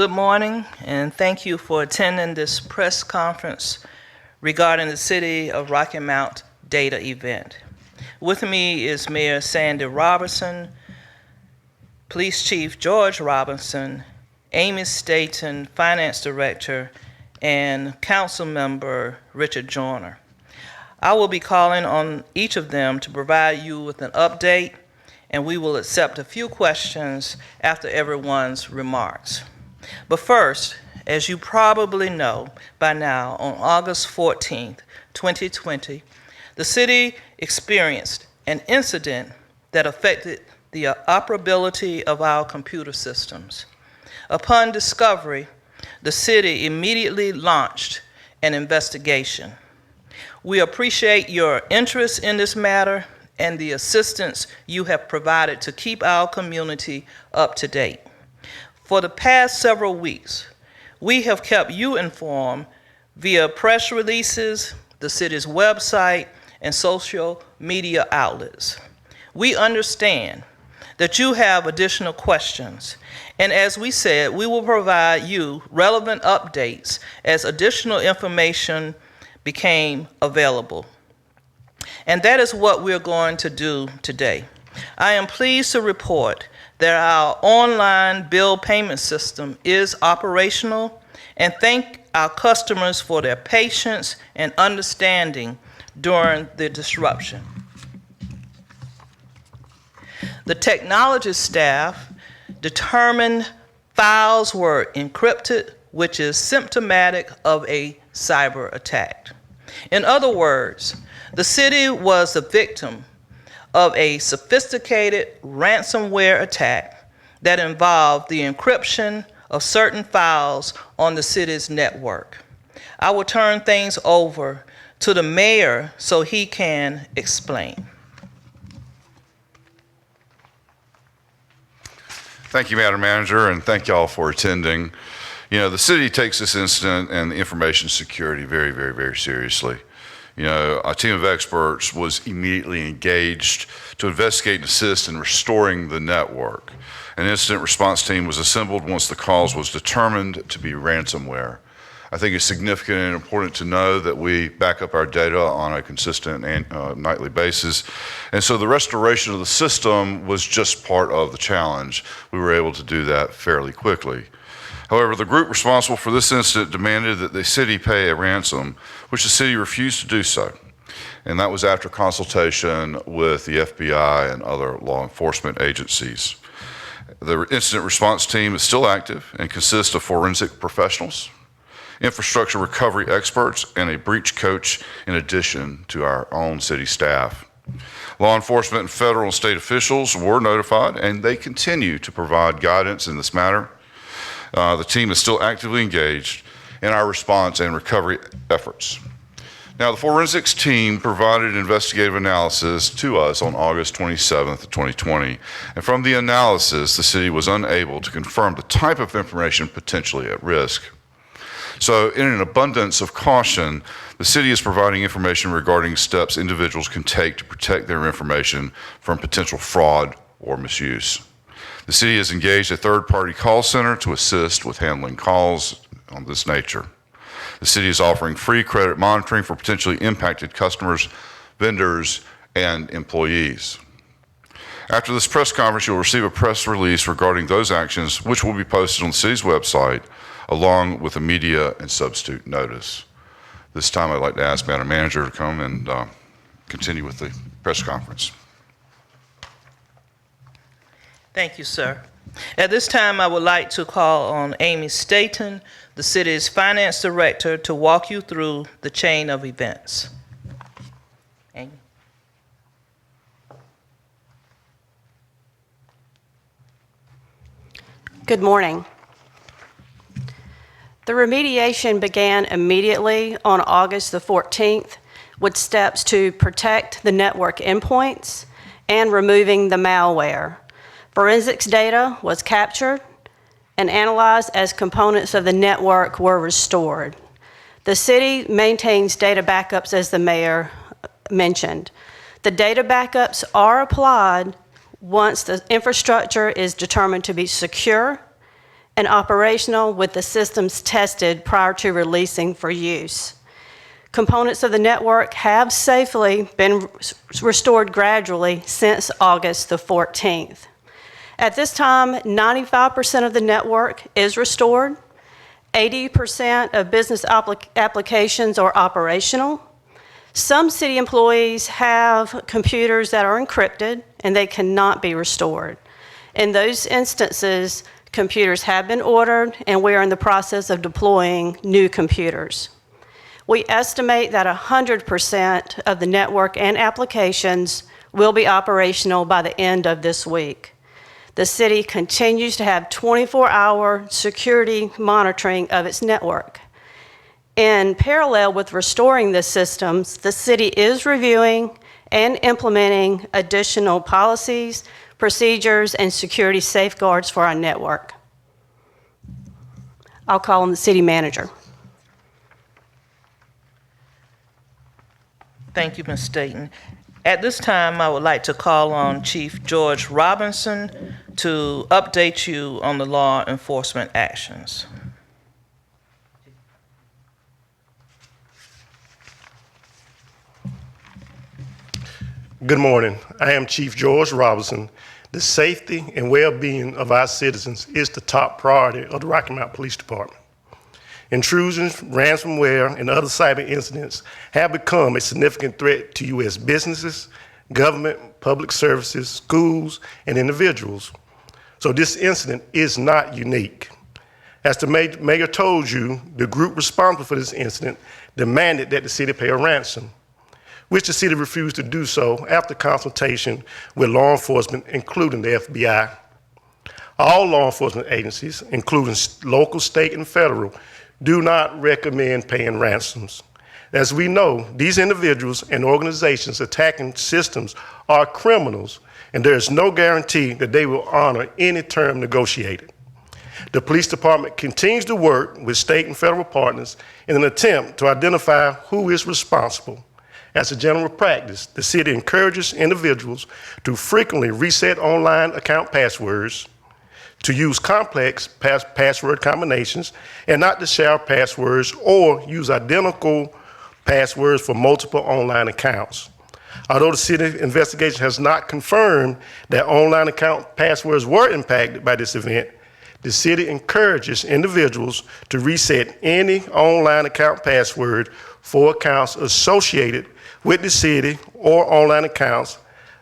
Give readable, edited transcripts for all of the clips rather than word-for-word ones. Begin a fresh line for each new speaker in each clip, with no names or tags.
Good morning, and thank you for attending this press conference regarding the City of Rocky Mount data event. With me is Mayor Sandy Robertson, Police Chief George Robinson, Amy Staton, Finance Director, and Council Member Richard Joyner. I will be calling on each of them to provide you with an update, and we will accept a few questions after everyone's remarks. But first, as you probably know by now, on August 14th, 2020, the city experienced an incident that affected the operability of our computer systems. Upon discovery, the city immediately launched an investigation. We appreciate your interest in this matter and the assistance you have provided to keep our community up to date. For the past several weeks, we have kept you informed via press releases, the city's website, and social media outlets. We understand that you have additional questions, and as we said, we will provide you relevant updates as additional information became available. And that is what we're going to do today. I am pleased to report that our online bill payment system is operational, and thank our customers for their patience and understanding during the disruption. The technology staff determined files were encrypted, which is symptomatic of a cyber attack. In other words, the city was the victim of a sophisticated ransomware attack that involved the encryption of certain files on the city's network. I will turn things over to the mayor so he can explain.
Thank you, Madam Manager, and thank y'all for attending. You know, the city takes this incident and the information security very, very, very seriously. You know, a team of experts was immediately engaged to investigate and assist in restoring the network. An incident response team was assembled once the cause was determined to be ransomware. I think it's significant and important to know that we back up our data on a consistent and nightly basis. And so the restoration of the system was just part of the challenge. We were able to do that fairly quickly. However, the group responsible for this incident demanded that the city pay a ransom, which the city refused to do so. And that was after consultation with the FBI and other law enforcement agencies. The incident response team is still active and consists of forensic professionals, infrastructure recovery experts, and a breach coach in addition to our own city staff. Law enforcement and federal and state officials were notified, and they continue to provide guidance in this matter. The team is still actively engaged in our response and recovery efforts. Now, the forensics team provided investigative analysis to us on August 27th, 2020. And from the analysis, the city was unable to confirm the type of information potentially at risk. So in an abundance of caution, the city is providing information regarding steps individuals can take to protect their information from potential fraud or misuse. The city has engaged a third-party call center to assist with handling calls of this nature. The city is offering free credit monitoring for potentially impacted customers, vendors, and employees. After this press conference, you'll receive a press release regarding those actions, which will be posted on the city's website, along with a media and substitute notice. This time, I'd like to ask Madam Manager to come and continue with the press conference.
Thank you, sir. At this time, I would like to call on Amy Staton, the city's finance director, to walk you through the chain of events. Amy.
Good morning. The remediation began immediately on August the 14th with steps to protect the network endpoints and removing the malware. Forensics data was captured and analyzed as components of the network were restored. The city maintains data backups, as the mayor mentioned. The data backups are applied once the infrastructure is determined to be secure and operational with the systems tested prior to releasing for use. Components of the network have safely been restored gradually since August the 14th. At this time, 95% of the network is restored. 80% of business applications are operational. Some city employees have computers that are encrypted and they cannot be restored. In those instances, computers have been ordered and we are in the process of deploying new computers. We estimate that 100% of the network and applications will be operational by the end of this week. The city continues to have 24-hour security monitoring of its network. In parallel with restoring the systems, the city is reviewing and implementing additional policies, procedures, and security safeguards for our network. I'll call on the city manager.
Thank you, Ms. Staton. At this time, I would like to call on Chief George Robinson to update you on the law enforcement actions.
Good morning. I am Chief George Robinson. The safety and well-being of our citizens is the top priority of the Rocky Mount Police Department. Intrusions, ransomware, and other cyber incidents have become a significant threat to U.S. businesses, government, public services, schools, and individuals. So this incident is not unique. As the mayor told you, the group responsible for this incident demanded that the city pay a ransom, which the city refused to do so after consultation with law enforcement, including the FBI. All law enforcement agencies, including local, state, and federal, do not recommend paying ransoms. As we know, these individuals and organizations attacking systems are criminals, and there is no guarantee that they will honor any term negotiated. The police department continues to work with state and federal partners in an attempt to identify who is responsible. As a general practice, the city encourages individuals to frequently reset online account passwords, to use complex password combinations, and not to share passwords or use identical passwords for multiple online accounts. Although the city investigation has not confirmed that online account passwords were impacted by this event, the city encourages individuals to reset any online account password for accounts associated with the city or online accounts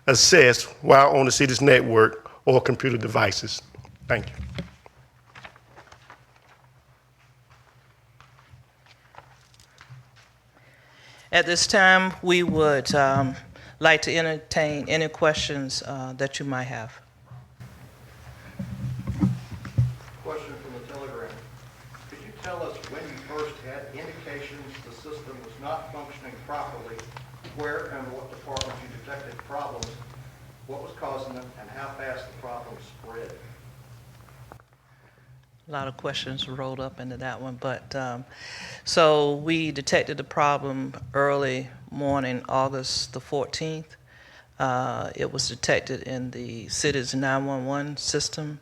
accessed while on the city's network or computer devices. Thank you.
At this time, we would like to entertain any questions that you might have.
Question from the Telegram. Could you tell us when you first had indications the system was not functioning properly, where and what departments you detected problems, what was causing them, and how fast the problem spread?
A lot of questions rolled up into that one, but so we detected the problem early morning, August the 14th. It was detected in the city's 911 system,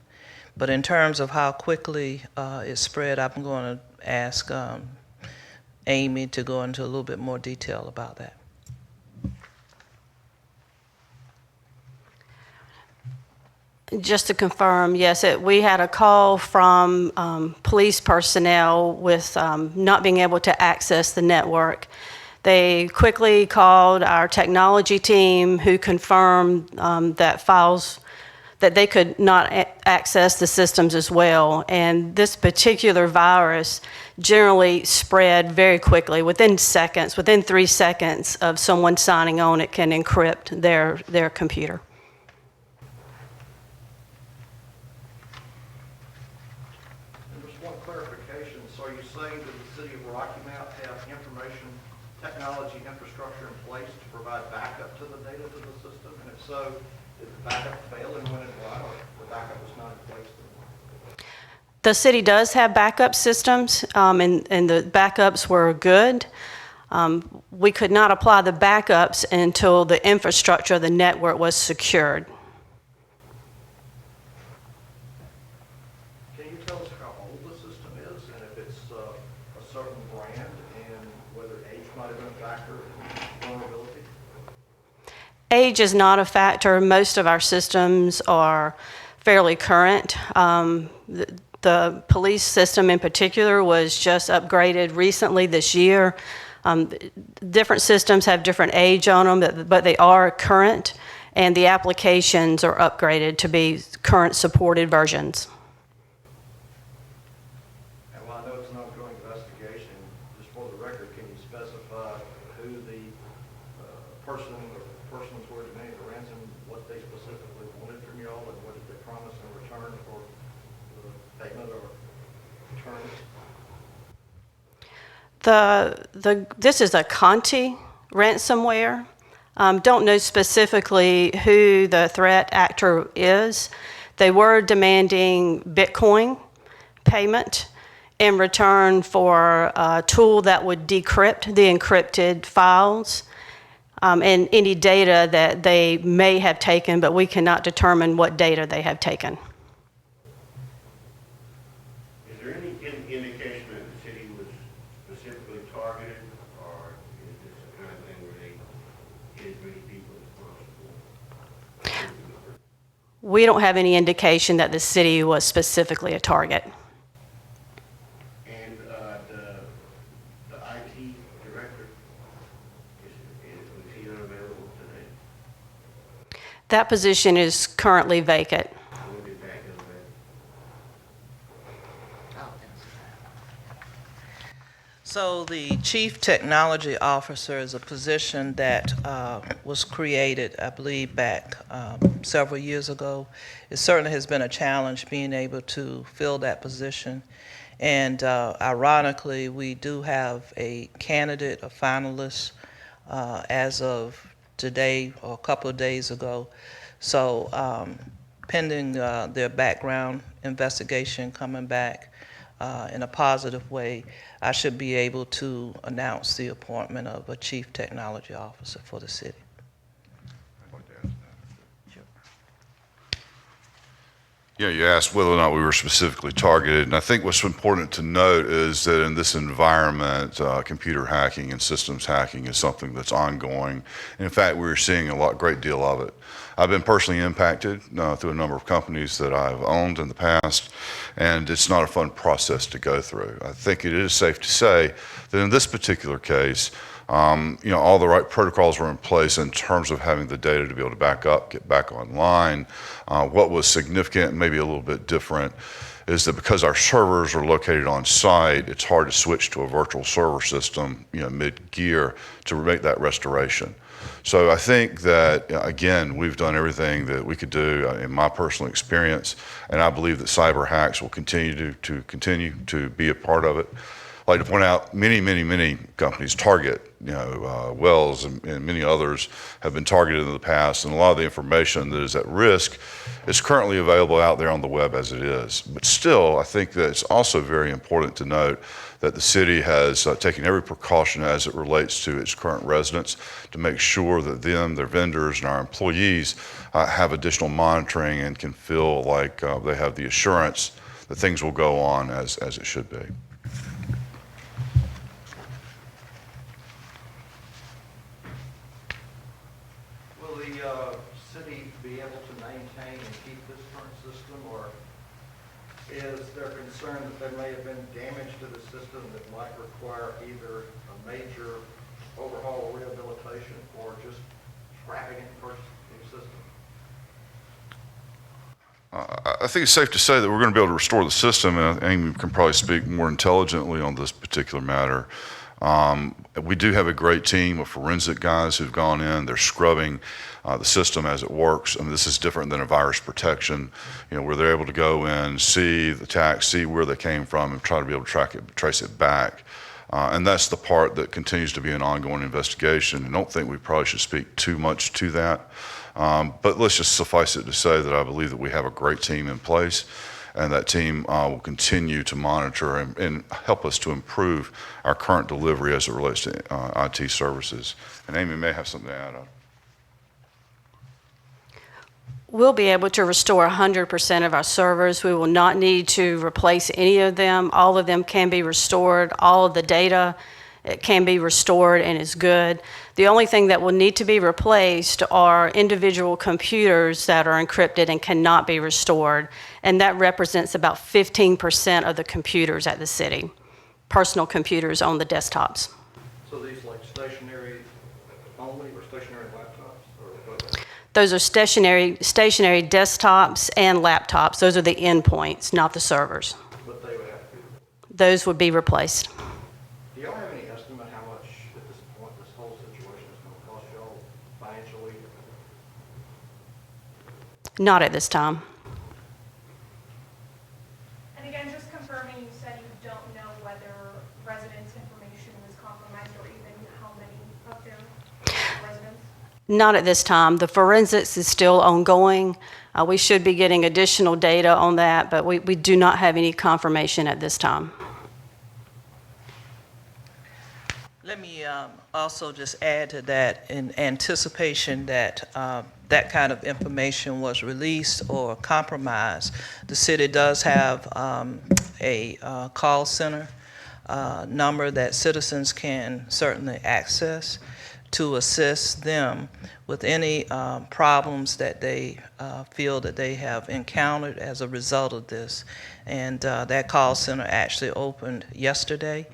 but in terms of how quickly it spread, I'm going to ask Amy to go into a little bit more detail about that.
Just to confirm, yes, we had a call from police personnel with not being able to access the network. They quickly called our technology team, who confirmed that they could not access the systems as well. And this particular virus generally spread very quickly. Within seconds, within 3 seconds of someone signing on, it can encrypt their computer.
So are you saying that the city of Rocky Mount have information technology infrastructure in place to provide backup to the data to the system? And if so, did the backup fail and when and why, or the backup was not in place?
The city does have backup systems, and the backups were good. We could not apply the backups until the infrastructure of the network was secured.
Can you tell us how certain brand and whether age might have been a factor in vulnerability?
Age is not a factor. Most of our systems are fairly current. The police system in particular was just upgraded recently this year. Different systems have different age on them, but they are current, and the applications are upgraded to be current supported versions.
And while I know it's an ongoing investigation, just for the record, can you specify who the person or persons were demanding the ransom, what they specifically wanted from you all, and what did they promise in return for the payment or returns?
This is a Conti ransomware. Don't know specifically who the threat actor is. They were demanding Bitcoin payment in return for a tool that would decrypt the encrypted files and any data that they may have taken, but we cannot determine what data they have taken.
Is there any indication that the city was specifically targeted, or is this the kind of thing where they get as many people as possible?
We don't have any indication that the city was specifically a target.
And the IT director, was he unavailable today?
That position is currently vacant.
We'll be back in a minute.
So the Chief Technology Officer is a position that was created, I believe, back several years ago. It certainly has been a challenge being able to fill that position. And ironically, we do have a candidate, a finalist, as of today or a couple of days ago. So pending their background investigation coming back in a positive way, I should be able to announce the appointment of a Chief Technology Officer for the city.
Yeah, you asked whether or not we were specifically targeted, and I think what's important to note is that in this environment, computer hacking and systems hacking is something that's ongoing. And in fact, we're seeing a great deal of it. I've been personally impacted through a number of companies that I've owned in the past, and it's not a fun process to go through. I think it is safe to say that in this particular case, all the right protocols were in place in terms of having the data to be able to back up, get back online. What was significant and maybe a little bit different is that because our servers are located on site, it's hard to switch to a virtual server system, mid-gear to make that restoration. So I think that, again, we've done everything that we could do in my personal experience, and I believe that cyber hacks will continue to be a part of it. I'd like to point out many companies, Target, Wells, and many others have been targeted in the past, and a lot of the information that is at risk is currently available out there on the web as it is. But still, I think that it's also very important to note that the city has taken every precaution as it relates to its current residents to make sure that them, their vendors, and our employees have additional monitoring and can feel like they have the assurance that things will go on as it should be.
Will the city be able to maintain and keep this current system, or is there concern that there may have been damage to the system that might require either a major overhaul or rehabilitation, or just scrapping it and purchasing a new system?
I think it's safe to say that we're going to be able to restore the system, and Amy can probably speak more intelligently on this particular matter. We do have a great team of forensic guys who've gone in. They're scrubbing the system as it works. I mean, this is different than a virus protection, where they're able to go in, see the attacks, see where they came from, and try to be able to trace it back. And that's the part that continues to be an ongoing investigation. I don't think we probably should speak too much to that. But let's just suffice it to say that I believe that we have a great team in place, and that team will continue to monitor and help us to improve our current delivery as it relates to IT services. And Amy may have something to add on.
We'll be able to restore 100% of our servers. We will not need to replace any of them. All of them can be restored. All of the data can be restored and is good. The only thing that will need to be replaced are individual computers that are encrypted and cannot be restored, and that represents about 15% of the computers at the city, personal computers on the desktops.
So these like stationary only or stationary laptops or what?
Those are stationary desktops and laptops. Those are the endpoints, not the servers.
But they would have to be.
Those would be replaced.
Do y'all have any estimate how much at this point this whole situation is going to cost y'all financially?
Not at this time.
And again, just confirming, you said you don't know whether residents' information was compromised or even how many of their residents?
Not at this time. The forensics is still ongoing. We should be getting additional data on that, but we do not have any confirmation at this time.
Let me also just add to that, in anticipation that that kind of information was released or compromised. The city does have a call center number that citizens can certainly access to assist them with any problems that they feel that they have encountered as a result of this. And that call center actually opened yesterday.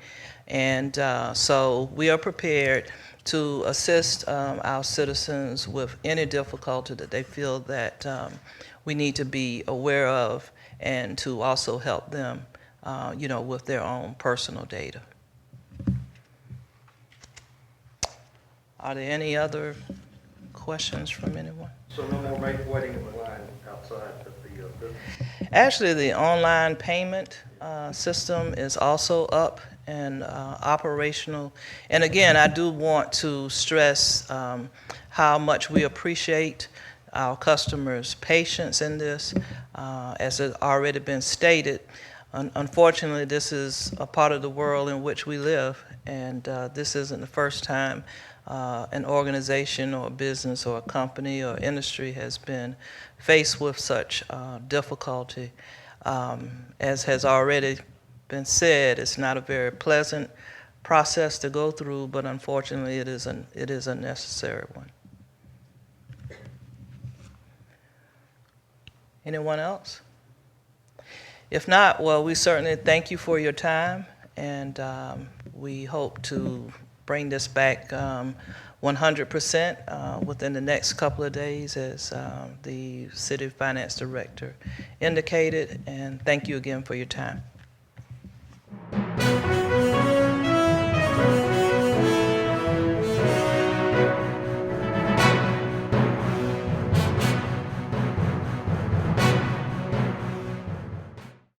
And so we are prepared to assist our citizens with any difficulty that they feel that we need to be aware of, and to also help them, with their own personal data. Are there any other questions from anyone?
So no more waiting in the line outside at the business?
Actually, the online payment system is also up and operational. And again, I do want to stress how much we appreciate our customers' patience in this. As has already been stated, unfortunately, this is a part of the world in which we live, and this isn't the first time an organization or a business or a company or industry has been faced with such difficulty. As has already been said, it's not a very pleasant process to go through, but unfortunately it is a necessary one. Anyone else? If not, well, we certainly thank you for your time, and we hope to bring this back 100% within the next couple of days, as the City Finance Director indicated, and thank you again for your time.